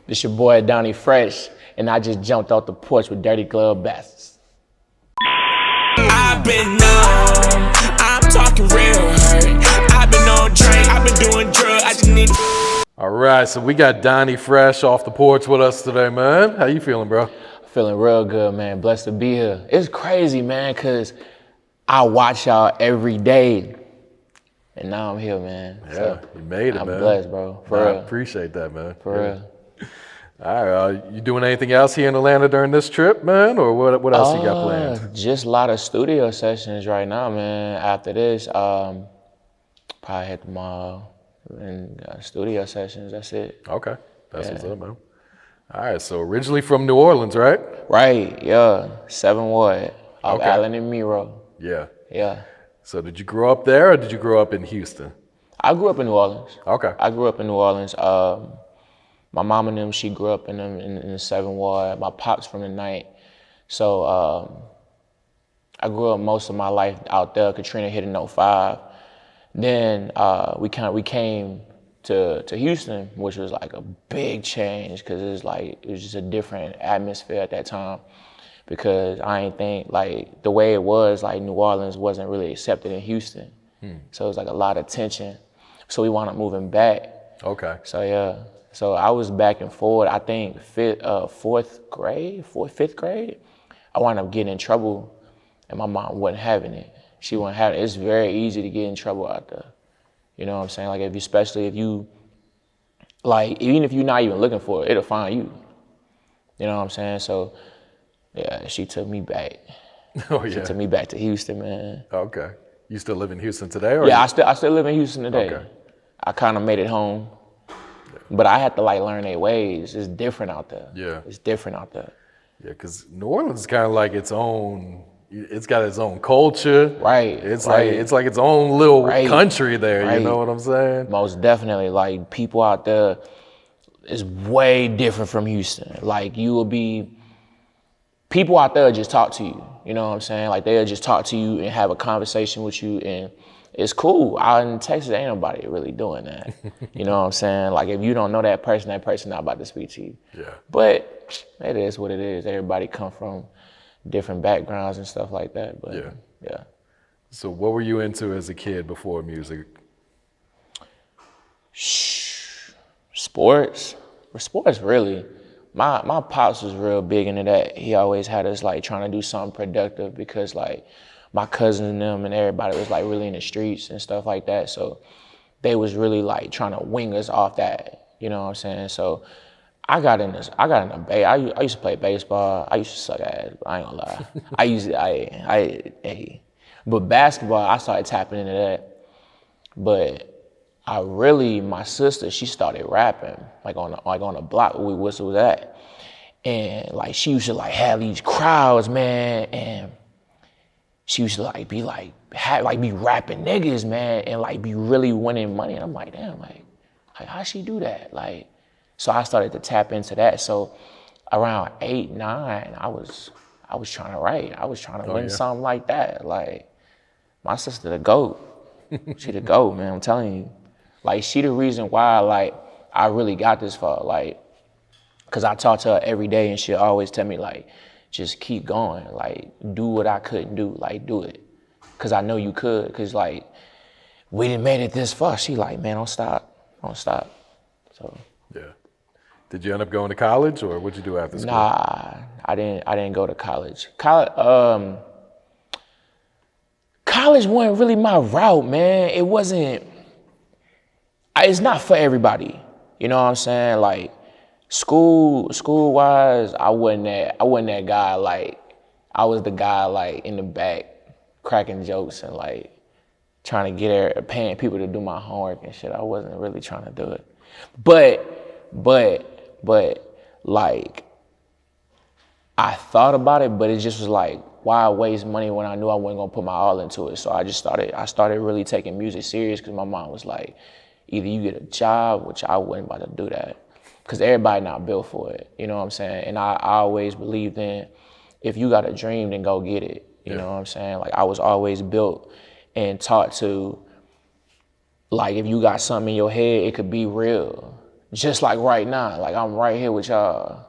This your boy Donnie Fresh, and I just jumped off the porch with Dirty Glove Bastards. I've been on, I'm talking real hurt. I've been on drink, I've been doing drugs, I just need. All right, so we got Donnie Fresh off the porch with us today, man. How you feeling, bro? Feeling real good, man. Blessed to be here. It's crazy, man, because I watch y'all every day. And now I'm here, man. Yeah, so you made it, man. I'm blessed, bro. For real. I appreciate that, man. For real. All right, you doing anything else here in Atlanta during this trip, man? Or what else you got planned? Just a lot of studio sessions right now, man. After this, probably hit the mall and studio sessions. That's it. Okay, that's what's up, man. All right, so originally from New Orleans, right? Right, yeah. 7 Ward, off Okay. Allen and Miro. Yeah. Yeah. So did you grow up there or did you grow up in Houston? I grew up in New Orleans. Okay. I grew up in New Orleans. My mom and them, she grew up in the 7 Ward. My pop's from the night. So I grew up most of my life out there. Katrina hit in 05. Then we came to Houston, which was like a big change because it was just a different atmosphere at that time. Because I ain't think like the way it was, like New Orleans wasn't really accepted in Houston. So it was like a lot of tension. So we wound up moving back. Okay. So yeah. So I was back and forth. I think fifth grade. I wound up getting in trouble, and my mom wasn't having it. She wasn't having it. It's very easy to get in trouble out there. You know what I'm saying? Like especially if you, like even if you're not even looking for it, it'll find you. You know what I'm saying? So yeah, she took me back. Oh yeah. She took me back to Houston, man. Okay. You still live in Houston today? Or Yeah, I still live in Houston today. Okay. I kind of made it home. But I had to like learn their ways. It's different out there. Yeah. It's different out there. Yeah, because New Orleans is kind of like it's got its own culture. Right. It's right. like its own little Right. country there, Right. you know what I'm saying? Most definitely. Like people out there is way different from Houston. Like people out there just talk to you. You know what I'm saying? Like they'll just talk to you and have a conversation with you, and it's cool. Out in Texas, ain't nobody really doing that. You know what I'm saying? Like if you don't know that person not about to speak to you. Yeah. But it is what it is. Everybody come from different backgrounds and stuff like that. But yeah. So what were you into as a kid before music? Sports really. My pops was real big into that. He always had us like trying to do something productive because like my cousins and them and everybody was like really in the streets and stuff like that. So they was really like trying to wing us off that. You know what I'm saying? So I got in I used to play baseball. I used to suck ass, but I ain't gonna lie. But basketball, I started tapping into that. But my sister, she started rapping like on a block where we was at, and like she used to like have these crowds, man, and she used to like be be rapping niggas, man, and like be really winning money. And I'm like, damn, like how she do that? Like, so I started to tap into that. So around 8, 9, I was trying to write. I was trying to win something like that. Like my sister, the GOAT. She the GOAT, man. I'm telling you. Like she the reason why like I really got this far. Like, cause I talk to her every day and she'll always tell me like, just keep going. Like do what I couldn't do. Like do it. Cause I know you could. Cause like we done made it this far. She like, man, don't stop. So. Yeah. Did you end up going to college or what'd you do after school? Nah, I didn't go to college. College wasn't really my route, man. It wasn't. It's not for everybody. You know what I'm saying? Like school wise, I wasn't that guy. Like I was the guy like in the back cracking jokes and like trying to paying people to do my homework and shit. I wasn't really trying to do it. But like I thought about it, but it just was like, why waste money when I knew I wasn't gonna put my all into it? So I started really taking music serious because my mom was like, either you get a job, which I wasn't about to do that, because everybody not built for it. You know what I'm saying? And I always believed in, if you got a dream, then go get it. You know what I'm saying? Like I was always built and taught to, like if you got something in your head, it could be real. just like right now, like I'm right here with y'all.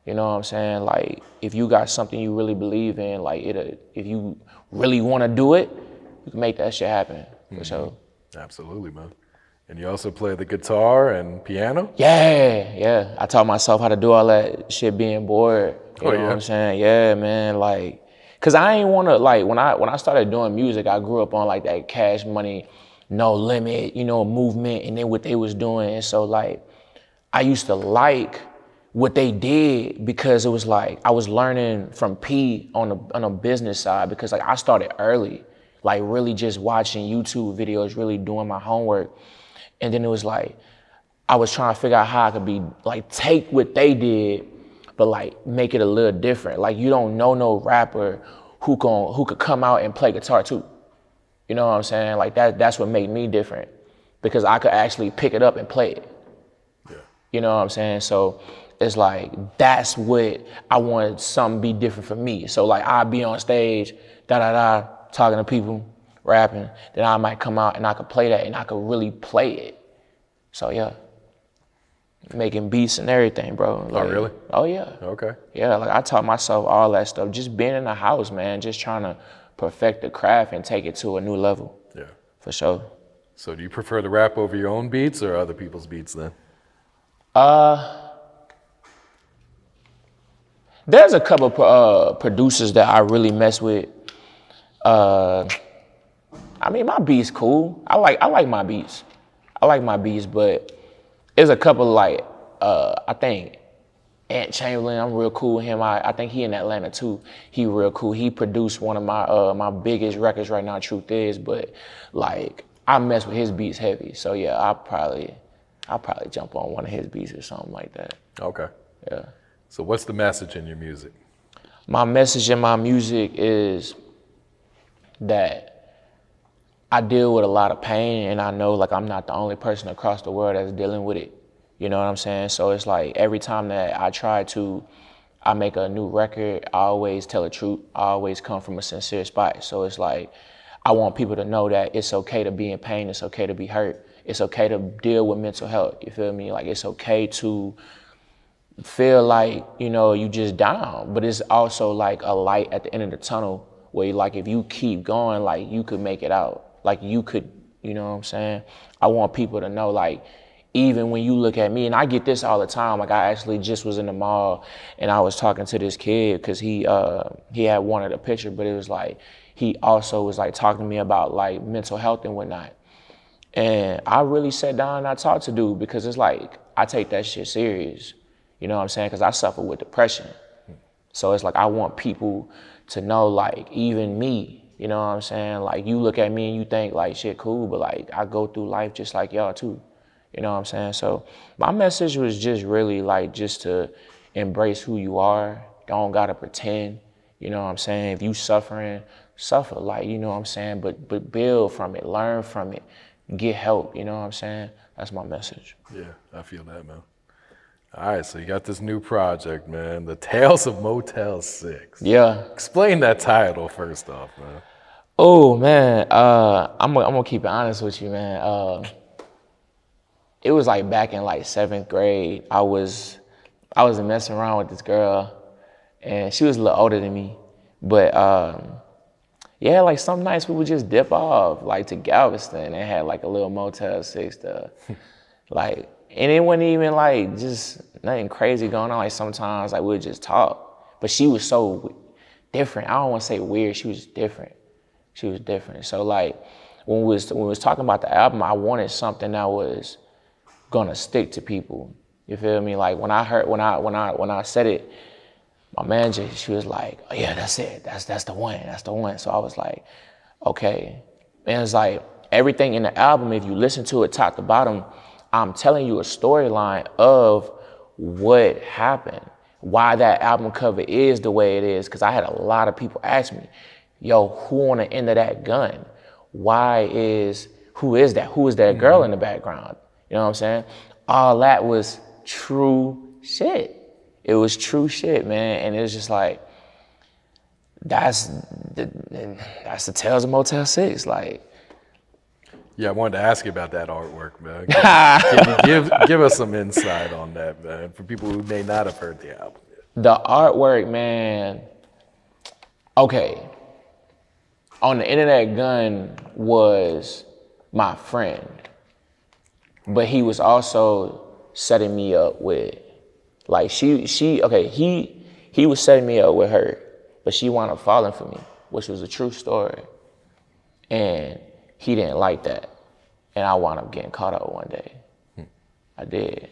You know what I'm saying? Like if you got something you really believe in, like if you really want to do it, you can make that shit happen for sure. Absolutely, man. And you also play the guitar and piano? Yeah. I taught myself how to do all that shit being bored. You know yeah? what I'm saying? Yeah, man. Like, cause I ain't wanna like when I started doing music, I grew up on like that Cash Money, No Limit, you know, movement, and then what they was doing. And so like, I used to like what they did because it was like I was learning from P on a business side because like I started early, like really just watching YouTube videos, really doing my homework. And then it was like, I was trying to figure out how I could be like, take what they did, but like make it a little different. Like you don't know no rapper who could come out and play guitar too. You know what I'm saying? Like that's what made me different because I could actually pick it up and play it. Yeah. You know what I'm saying? So it's like, that's what I wanted something be different for me. So like I'd be on stage, talking to people, rapping, then I might come out and I could play that and I could really play it. So yeah, making beats and everything, bro. Like, Oh, really? Oh yeah. Okay. Yeah, like I taught myself all that stuff, just being in the house, man, just trying to perfect the craft and take it to a new level. Yeah. For sure. So do you prefer to rap over your own beats or other people's beats then? There's a couple producers that I really mess with. I mean, my beats cool. I like my beats. I like my beats, but there's a couple like I think Ant Chamberlain. I'm real cool with him. I think he in Atlanta too. He real cool. He produced one of my my biggest records right now. Truth is, but like I mess with his beats heavy. So yeah, I'll probably jump on one of his beats or something like that. Okay. Yeah. So what's the message in your music? My message in my music is that I deal with a lot of pain, and I know like I'm not the only person across the world that's dealing with it. You know what I'm saying? So it's like every time that I make a new record, I always tell the truth. I always come from a sincere spot. So it's like I want people to know that it's okay to be in pain. It's okay to be hurt. It's okay to deal with mental health. You feel me? Like it's okay to feel like, you know, you just down, but it's also like a light at the end of the tunnel where like if you keep going, like you could make it out. Like you could, you know what I'm saying? I want people to know like even when you look at me, and I get this all the time, like I actually just was in the mall and I was talking to this kid because he had wanted a picture, but it was like he also was like talking to me about like mental health and whatnot. And I really sat down and I talked to dude because it's like I take that shit serious. You know what I'm saying? Because I suffer with depression. So it's like I want people to know, like, even me, you know what I'm saying? Like, you look at me and you think, like, shit cool, but, like, I go through life just like y'all, too. You know what I'm saying? So my message was just really, like, just to embrace who you are. Don't gotta pretend. You know what I'm saying? If you suffering, suffer, like, you know what I'm saying? But build from it, learn from it, get help, you know what I'm saying? That's my message. Yeah, I feel that, man. All right, so you got this new project, man, the Tales of Motel 6. Yeah. Explain that title first off, man. Oh, man, I'm gonna keep it honest with you, man. It was like back in like 7th grade. I was messing around with this girl, and she was a little older than me. But yeah, like some nights we would just dip off like to Galveston and had like a little Motel 6 stuff. Like, and it wasn't even like just nothing crazy going on. Like sometimes like we would just talk. But she was so different. I don't want to say weird. She was different. She was different. So like when we was talking about the album, I wanted something that was gonna stick to people. You feel me? Like when I said it, my manager, she was like, oh yeah, that's it. That's the one. That's the one. So I was like, okay. And it's like everything in the album, if you listen to it top to bottom, I'm telling you a storyline of what happened, why that album cover is the way it is. Cause I had a lot of people ask me, yo, who on the end of that gun? Who is that? Who is that girl in the background? You know what I'm saying? All that was true shit. It was true shit, man. And it was just like, that's the Tales of Motel 6. Like, Yeah, I wanted to ask you about that artwork, man. Can you give us some insight on that, man, for people who may not have heard the album yet? The artwork, man. Okay. On the internet, Gun was my friend, but he was also setting me up with, like, he was setting me up with her, but she wound up falling for me, which was a true story. And he didn't like that. And I wound up getting caught up one day. I did.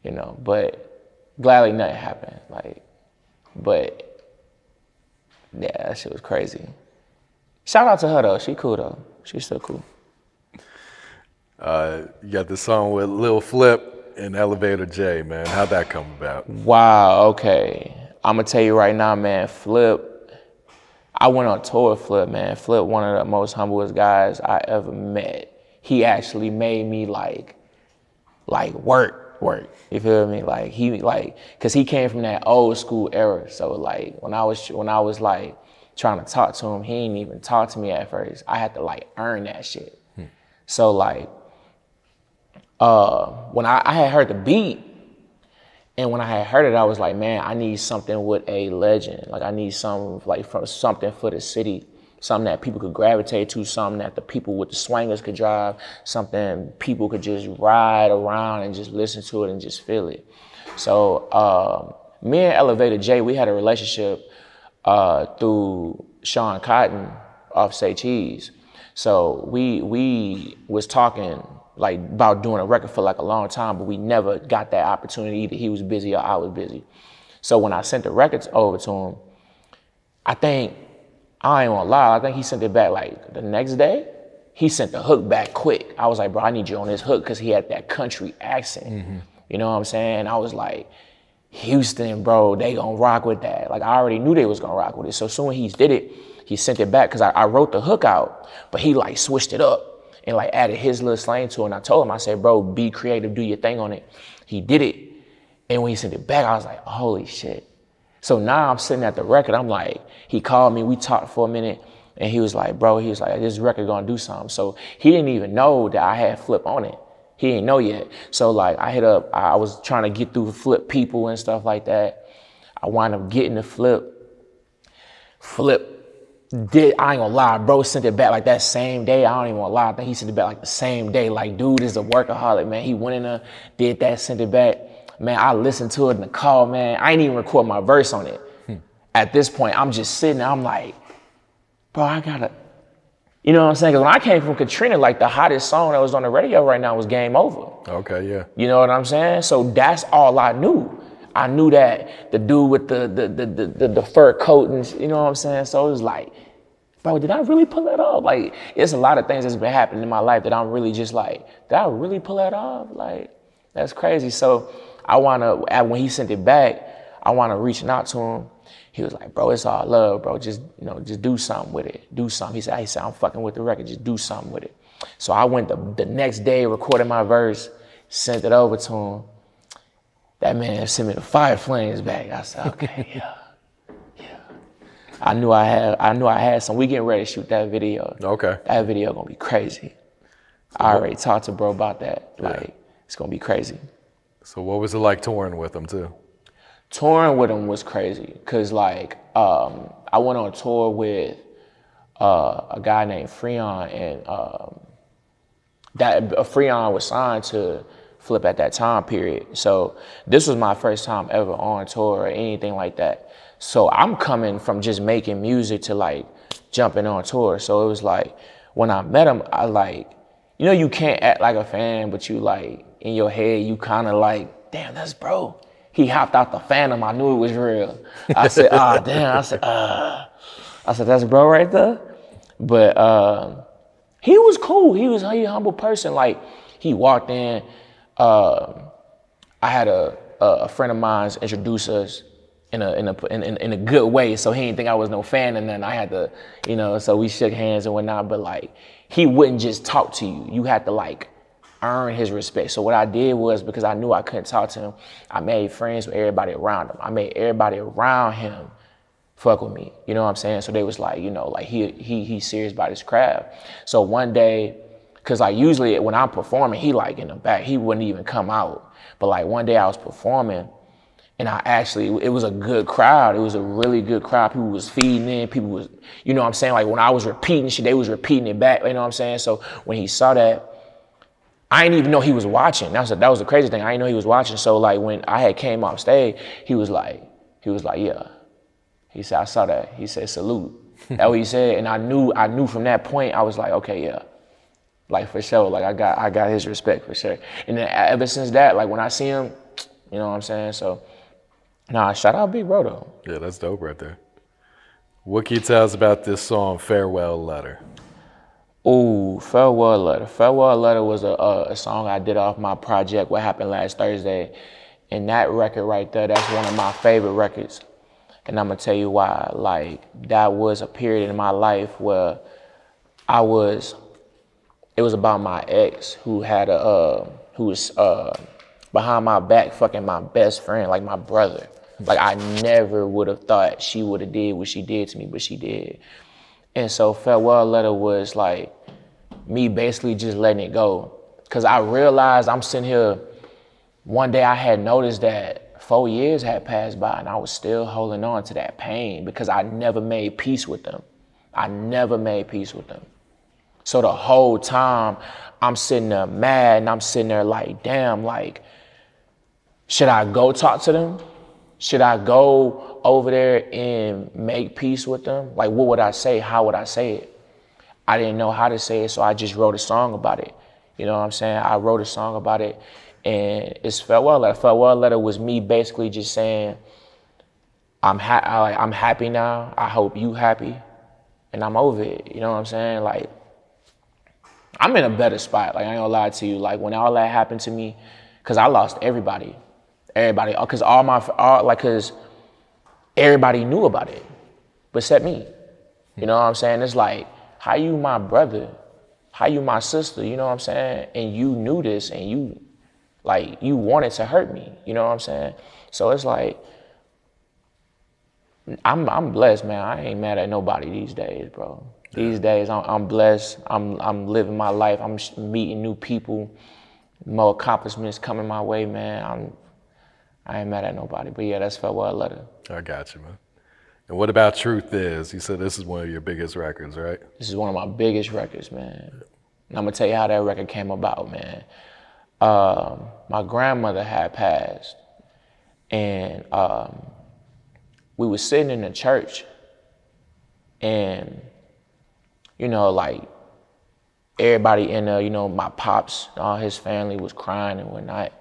You know, but gladly nothing happened. Like, but yeah, that shit was crazy. Shout out to her though. She cool though. She's still cool. You got this song with Lil Flip and Elevator J, man. How'd that come about? Wow, okay. I'm gonna tell you right now, man, Flip, I went on tour with Flip, man. Flip, one of the most humblest guys I ever met. He actually made me like work. You feel me? Cause he came from that old school era. So like when I was like trying to talk to him, he didn't even talk to me at first. I had to like earn that shit. So like, when I had heard the beat, and when I had heard it, I was like, man, I need something with a legend. Like I need something for the city, something that people could gravitate to, something that the people with the swingers could drive, something people could just ride around and just listen to it and just feel it. So me and Elevator J, we had a relationship through Sean Cotton off Say Cheese. So we was talking like about doing a record for like a long time, but we never got that opportunity. Either he was busy or I was busy. So when I sent the records over to him, I ain't gonna lie, I think he sent it back like the next day. He sent the hook back quick. I was like, bro, I need you on this hook, because he had that country accent. You know what I'm saying? I was like, Houston, bro, they gonna rock with that. Like I already knew they was gonna rock with it. So soon he did it, he sent it back, because I wrote the hook out, but he like switched it up and like added his little slang to it. And I told him, I said, bro, be creative, do your thing on it. He did it. And when he sent it back, I was like, holy shit. So now I'm sitting at the record, I'm like, he called me, we talked for a minute, and he was like, bro, this record gonna do something. So he didn't even know that I had Flip on it. He didn't know yet. So like I was trying to get through Flip people and stuff like that. I wound up getting the Flip. Flip did, I ain't gonna lie, bro sent it back like that same day. I don't even wanna lie, I think he sent it back like the same day. Like, dude is a workaholic, man. He went in there, did that, sent it back. Man, I listened to it in the car, man. I ain't even record my verse on it. At this point, I'm just sitting there, I'm like, bro, I gotta, you know what I'm saying? Because when I came from Katrina, like the hottest song that was on the radio right now was Game Over. Okay, yeah. You know what I'm saying? So that's all I knew. I knew that the dude with the fur coat and, you know what I'm saying? So it was like, bro, did I really pull that off? Like, it's a lot of things that's been happening in my life that I'm really just like, did I really pull that off? Like, that's crazy. So when he sent it back, I wanna reaching out to him. He was like, bro, it's all love, bro. Just do something with it. Do something. He said, I'm fucking with the record. Just do something with it. So I went the next day, recorded my verse, sent it over to him. That man sent me the fire flames back. I said, okay, yeah. I knew I had some. We getting ready to shoot that video. Okay. That video gonna be crazy. I already talked to bro about that. Like, it's gonna be crazy. So what was it like touring with him too? Touring with him was crazy, cause like I went on tour with a guy named Freon, and Freon was signed to Flip at that time period. So this was my first time ever on tour or anything like that. So I'm coming from just making music to like jumping on tour. So it was like when I met him, I like, you know, you can't act like a fan, but you like in your head you kind of like, damn, that's bro. He hopped out the Phantom. I knew it was real. I said, damn. I said, that's bro right there. But he was cool. He was a humble person. Like, he walked in. I had a friend of mine introduce us in a good way. So he didn't think I was no fan, and then I had to, you know. So we shook hands and whatnot. But like, he wouldn't just talk to you. You had to like earn his respect. So what I did was, because I knew I couldn't talk to him, I made friends with everybody around him. I made everybody around him fuck with me. You know what I'm saying? So they was like, you know, like he's serious about his craft. So one day Cause like usually when I'm performing, he like in the back, he wouldn't even come out. But like one day I was performing and it was a good crowd. It was a really good crowd. People was feeding in, people was, you know what I'm saying? Like when I was repeating shit, they was repeating it back, you know what I'm saying? So when he saw that, I didn't even know he was watching. That was the crazy thing. I didn't know he was watching. So like when I had came off stage, he was like, yeah. He said, I saw that. He said, salute. That's what he said. And I knew from that point, I was like, okay, yeah. Like for sure, like I got his respect for sure. And then ever since that, like when I see him, you know what I'm saying? So, nah, shout out Big Bro though. Yeah, that's dope right there. What can you tell us about this song, Farewell Letter? Ooh, Farewell Letter. Farewell Letter was a song I did off my project, What Happened Last Thursday. And that record right there, that's one of my favorite records. And I'm gonna tell you why. Like, that was a period in my life where it was about my ex who was behind my back fucking my best friend, like my brother. Like I never would have thought she would have did what she did to me, but she did. And so Farewell Letter was like me basically just letting it go. Cause I realized I'm sitting here, one day I had noticed that 4 years had passed by and I was still holding on to that pain because I never made peace with them. I never made peace with them. So the whole time I'm sitting there mad and I'm sitting there like, damn, like, should I go talk to them? Should I go over there and make peace with them? Like, what would I say? How would I say it? I didn't know how to say it, so I just wrote a song about it. You know what I'm saying? I wrote a song about it, and it's Farewell Letter. Farewell Letter was me basically just saying, I'm happy now. I hope you happy, and I'm over it. You know what I'm saying? Like, I'm in a better spot. Like, I ain't gonna lie to you. Like, when all that happened to me, cause I lost everybody, cause cause everybody knew about it, but except me. You know what I'm saying? It's like, how you my brother? How you my sister? You know what I'm saying? And you knew this, and you wanted to hurt me. You know what I'm saying? So it's like, I'm blessed, man. I ain't mad at nobody these days, bro. These days, I'm blessed. I'm living my life. I'm meeting new people. More accomplishments coming my way, man. I ain't mad at nobody. But yeah, that's Farewell Letter. I got you, man. And what about Truth Is? You said this is one of your biggest records, right? This is one of my biggest records, man. And I'm gonna tell you how that record came about, man. My grandmother had passed, and we was sitting in the church, and you know, like, everybody in there, you know, my pops, all his family was crying and whatnot.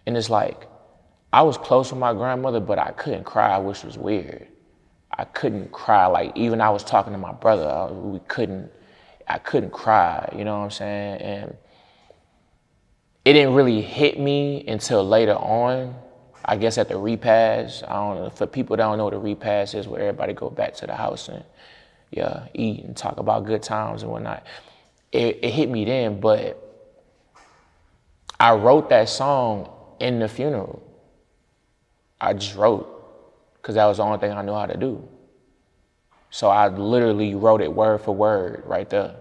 And it's like, I was close with my grandmother, but I couldn't cry, which was weird. I couldn't cry, like, even I was talking to my brother, I couldn't cry, you know what I'm saying? And it didn't really hit me until later on, I guess at the repast. I don't know, for people that don't know what a repast is, where everybody go back to the house and eat and talk about good times and whatnot. It hit me then, but I wrote that song in the funeral. I just wrote, because that was the only thing I knew how to do. So I literally wrote it word for word right there.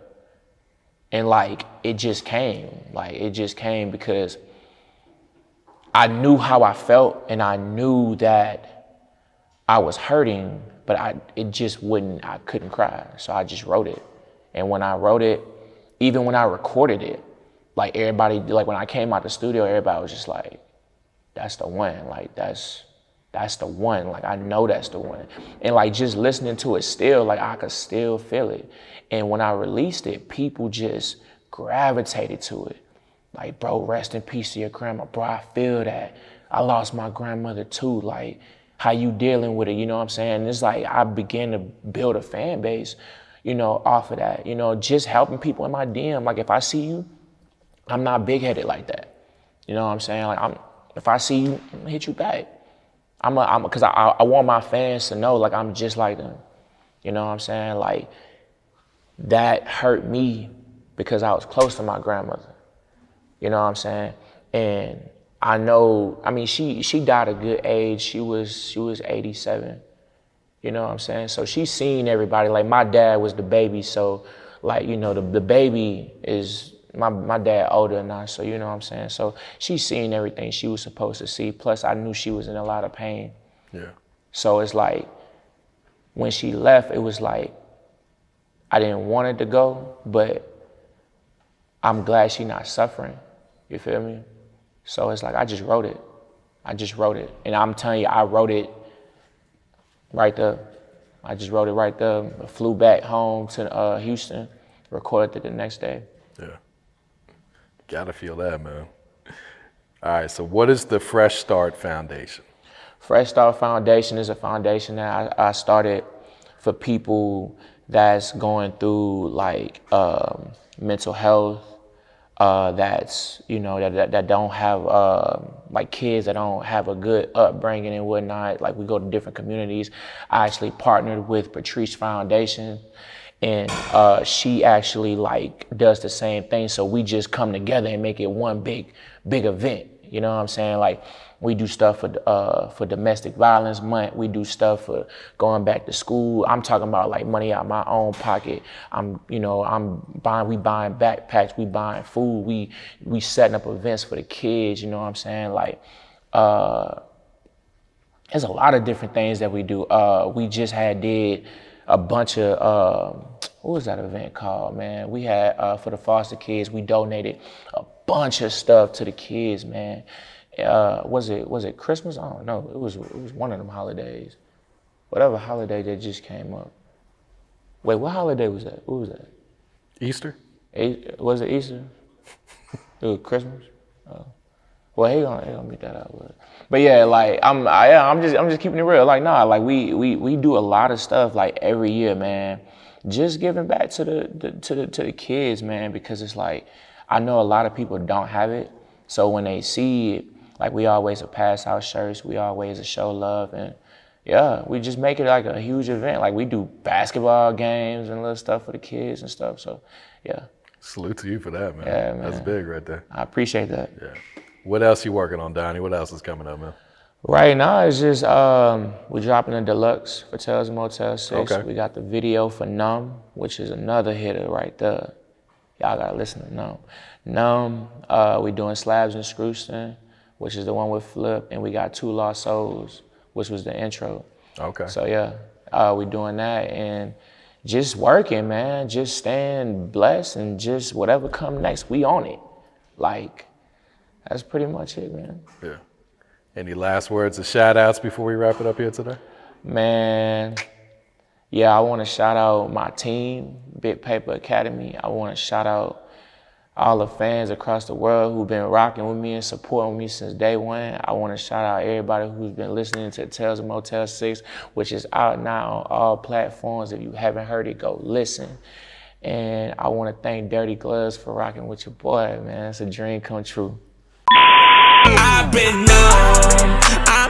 And like, it just came. Like, it just came because I knew how I felt, and I knew that I was hurting, but I couldn't cry. So I just wrote it. And when I wrote it, even when I recorded it, like everybody, like when I came out the studio, everybody was just like, that's the one. Like, that's the one. Like, I know that's the one. And like, just listening to it still, like, I could still feel it. And when I released it, people just gravitated to it. Like, bro, rest in peace to your grandma. Bro, I feel that. I lost my grandmother too. Like, how you dealing with it, you know what I'm saying? And it's like, I began to build a fan base, you know, off of that, you know, just helping people in my DM. Like, if I see you, I'm not big-headed like that. You know what I'm saying? Like, if I see you, I'm gonna hit you back. Because I want my fans to know, like, I'm just like them. You know what I'm saying? Like, that hurt me because I was close to my grandmother. You know what I'm saying? And I know, I mean, she died at a good age. She was 87. You know what I'm saying? So she's seen everybody. Like, my dad was the baby, so, like, you know, the baby is my dad older than us, so you know what I'm saying? So she's seen everything she was supposed to see. Plus I knew she was in a lot of pain. Yeah. So it's like, when she left, it was like, I didn't want it to go, but I'm glad she not suffering. You feel me? So it's like, I just wrote it. And I'm telling you, I wrote it right there. I just wrote it right there. I flew back home to Houston, recorded it the next day. Yeah. Gotta feel that, man. All right, so what is the Fresh Start Foundation? Fresh Start Foundation is a foundation that I started for people that's going through like mental health, that's, you know, that don't have like kids that don't have a good upbringing and whatnot. Like, we go to different communities. I actually partnered with Patrice Foundation, and she actually like does the same thing. So we just come together and make it one big event. You know what I'm saying? Like, we do stuff for Domestic Violence Month. We do stuff for going back to school. I'm talking about like money out my own pocket. We buying backpacks, we buying food, we setting up events for the kids. You know what I'm saying? Like, there's a lot of different things that we do. We just did a bunch of what was that event called, man? We had for the foster kids. We donated a bunch of stuff to the kids, man. Was it Christmas? I don't know. It was one of them holidays. Whatever holiday that just came up. Wait, what holiday was that? What was that? Easter? Was it Easter? It was Christmas? Well, he gonna beat that out. But yeah, like I'm just keeping it real. Like, nah, like we do a lot of stuff like every year, man. Just giving back to the kids, man, because it's like, I know a lot of people don't have it. So when they see it, like, we always pass out shirts, we always show love, and yeah, we just make it like a huge event. Like, we do basketball games and little stuff for the kids and stuff. So yeah. Salute to you for that, man. Yeah, man. That's big right there. I appreciate that. Yeah. What else you working on, Donnie? What else is coming up, man? Right now, it's just, we're dropping a deluxe for Tales of Motel 6. Okay. We got the video for Numb, which is another hitter right there. Y'all gotta listen to Numb. Numb, we doing Slabs and Screwston, which is the one with Flip, and we got Two Lost Souls, which was the intro. Okay. So yeah, we doing that, and just working, man, just staying blessed, and just whatever come next, we on it. Like, that's pretty much it, man. Yeah. Any last words or shout outs before we wrap it up here today? Man, yeah, I want to shout out my team, Big Paper Academy. I want to shout out all the fans across the world who've been rocking with me and supporting me since day one. I want to shout out everybody who's been listening to Tales of Motel 6, which is out now on all platforms. If you haven't heard it, go listen. And I want to thank Dirty Gloves for rocking with your boy, man. It's a dream come true. I've been numb.